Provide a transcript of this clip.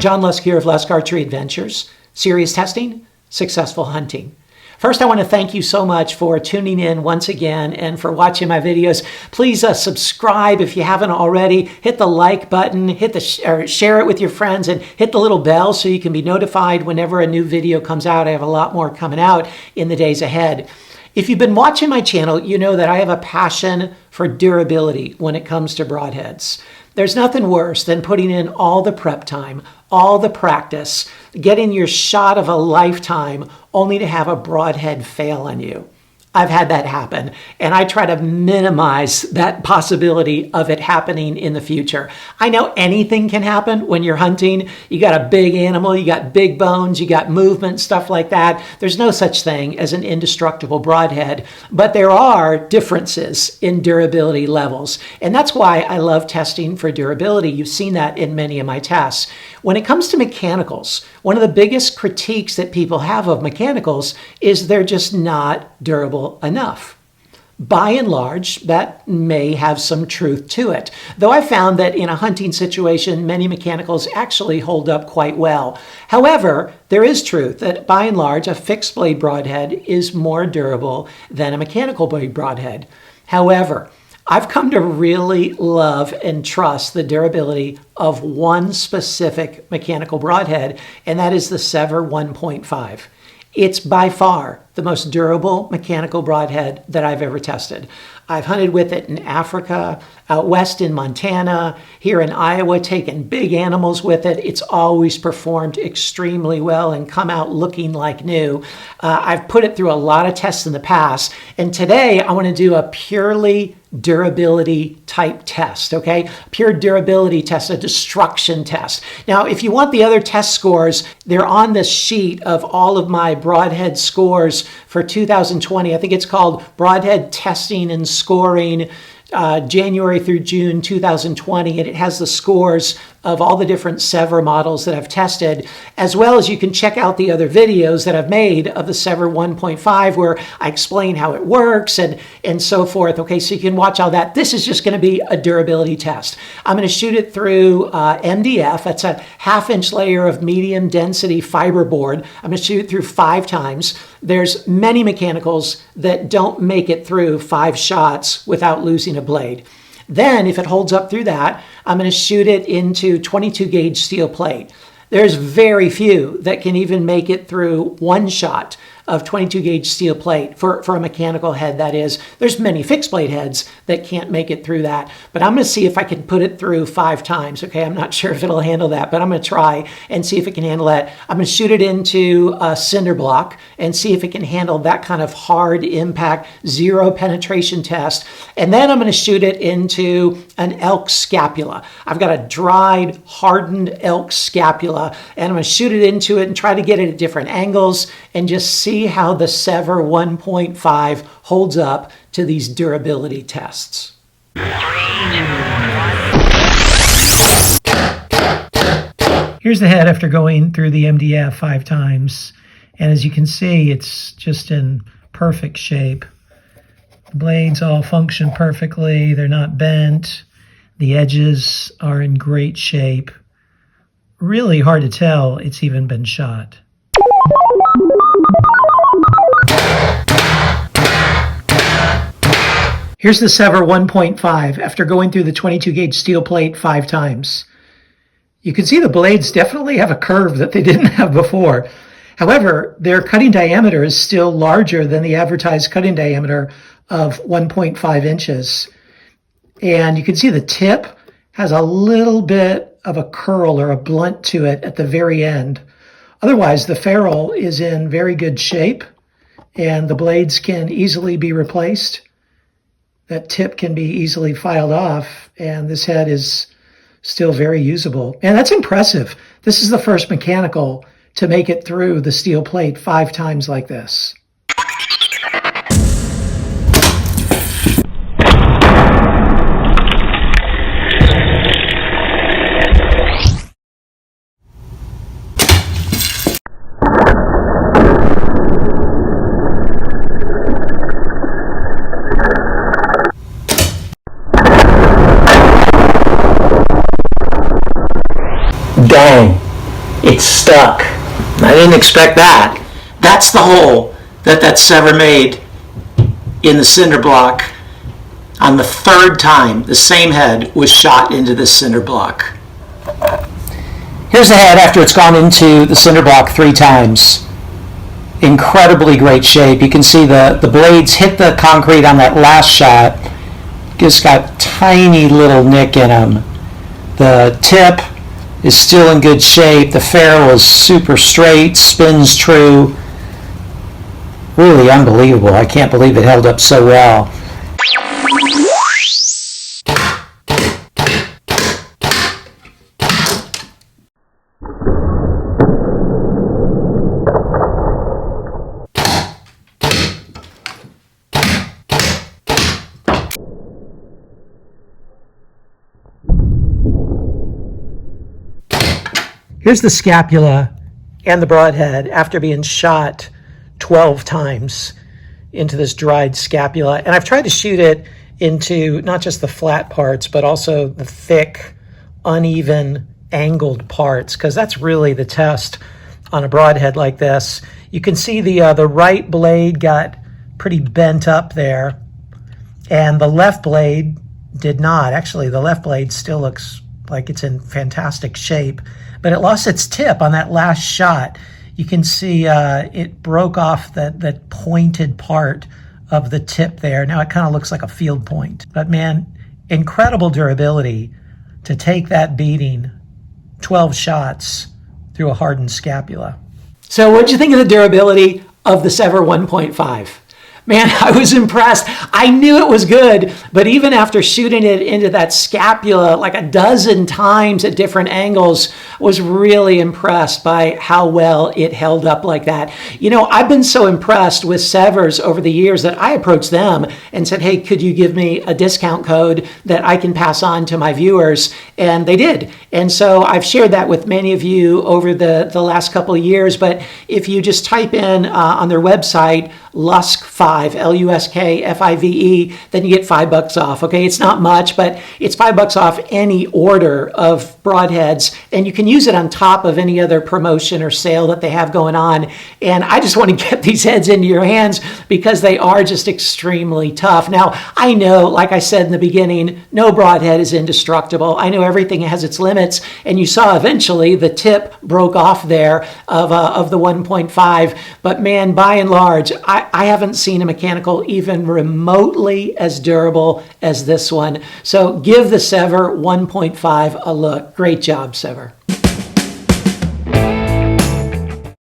John Lusk here of Lusk Archery Adventures. Serious testing, successful hunting. First, I want to thank you so much for tuning in once again and for watching my videos. Please subscribe if you haven't already. Hit the like button, share it with your friends, and hit the little bell so you can be notified whenever a new video comes out. I have a lot more coming out in the days ahead. If you've been watching my channel, you know that I have a passion for durability when it comes to broadheads. There's nothing worse than putting in all the prep time, all the practice, getting your shot of a lifetime only to have a broadhead fail on you. I've had that happen, and I try to minimize that possibility of it happening in the future. I know anything can happen when you're hunting. You got a big animal, you got big bones, you got movement, stuff like that. There's no such thing as an indestructible broadhead, but there are differences in durability levels, and that's why I love testing for durability. You've seen that in many of my tests. When it comes to mechanicals, one of the biggest critiques that people have of mechanicals is they're just not durable enough. By and large, that may have some truth to it, though I found that in a hunting situation, many mechanicals actually hold up quite well. However, there is truth that by and large, a fixed blade broadhead is more durable than a mechanical blade broadhead. However, I've come to really love and trust the durability of one specific mechanical broadhead, and that is the SEVR 1.5. It's by far the most durable mechanical broadhead that I've ever tested. I've hunted with it in Africa, out west in Montana, here in Iowa, taken big animals with it. It's always performed extremely well and come out looking like new. I've put it through a lot of tests in the past, and today I want to do a purely durability type test, okay? Pure durability test, a destruction test. Now, if you want the other test scores, they're on this sheet of all of my broadhead scores for 2020. I think it's called Broadhead Testing and Scoring January through June 2020, and it has the scores of all the different SEVR models that I've tested, as well as you can check out the other videos that I've made of the SEVR 1.5 where I explain how it works and so forth. Okay, so you can watch all that. This is just going to be a durability test. I'm going to shoot it through MDF. That's a 1/2-inch layer of medium density fiberboard. I'm going to shoot it through 5 times. There's many mechanicals that don't make it through 5 shots without losing a blade. Then, if it holds up through that, I'm going to shoot it into 22 gauge steel plate. There's very few that can even make it through 1 shot of 22 gauge steel plate for a mechanical head, that is. There's many fixed blade heads that can't make it through that, but I'm going to see if I can put it through 5 times. Okay, I'm not sure if it'll handle that, but I'm going to try and see if it can handle that. I'm going to shoot it into a cinder block and see if it can handle that kind of hard impact, zero penetration test. And then I'm going to shoot it into an elk scapula. I've got a dried, hardened elk scapula, and I'm going to shoot it into it and try to get it at different angles and just see how the SEVR 1.5 holds up to these durability tests. 3, 2, 1. Here's the head after going through the MDF 5 times. And as you can see, it's just in perfect shape. The blades all function perfectly. They're not bent. The edges are in great shape. Really hard to tell it's even been shot. Here's the SEVR 1.5 after going through the 22 gauge steel plate 5 times. You can see the blades definitely have a curve that they didn't have before. However, their cutting diameter is still larger than the advertised cutting diameter of 1.5 inches. And you can see the tip has a little bit of a curl or a blunt to it at the very end. Otherwise, the ferrule is in very good shape and the blades can easily be replaced. That tip can be easily filed off, and this head is still very usable. And that's impressive. This is the first mechanical to make it through the steel plate 5 times like this. Dang, It's stuck. I didn't expect that. That's the hole that SEVR made in the cinder block on the third time the same head was shot into the cinder block. Here's the head after it's gone into the cinder block 3 times. Incredibly great shape. You can see the blades hit the concrete on that last shot. Just got tiny little nick in them. The tip is still in good shape. The ferrule is super straight, spins true. Really unbelievable. I can't believe it held up so well. Here's the scapula and the broadhead after being shot 12 times into this dried scapula. And I've tried to shoot it into not just the flat parts, but also the thick, uneven, angled parts, because that's really the test on a broadhead like this. You can see the right blade got pretty bent up there, and the left blade did not. Actually, the left blade still looks like it's in fantastic shape, but it lost its tip on that last shot. You can see it broke off that pointed part of the tip there. Now it kind of looks like a field point. But man, incredible durability to take that beating, 12 shots through a hardened scapula. So what'd you think of the durability of the SEVR 1.5? Man, I was impressed. I knew it was good, but even after shooting it into that scapula like a dozen times at different angles, was really impressed by how well it held up like that. You know, I've been so impressed with SEVRs over the years that I approached them and said, hey, could you give me a discount code that I can pass on to my viewers? And they did. And so I've shared that with many of you over the last couple of years. But if you just type in on their website, Lusk5, Luskfive, then you get $5 off. Okay, it's not much, but it's $5 off any order of broadheads, and you can use it on top of any other promotion or sale that they have going on. And I just want to get these heads into your hands because they are just extremely tough. Now, I know, like I said in the beginning, no broadhead is indestructible. I know everything has its limits, and you saw eventually the tip broke off there of the 1.5, but man, by and large, I haven't seen a mechanical even remotely as durable as this one. So give the SEVR 1.5 a look. Great job, SEVR.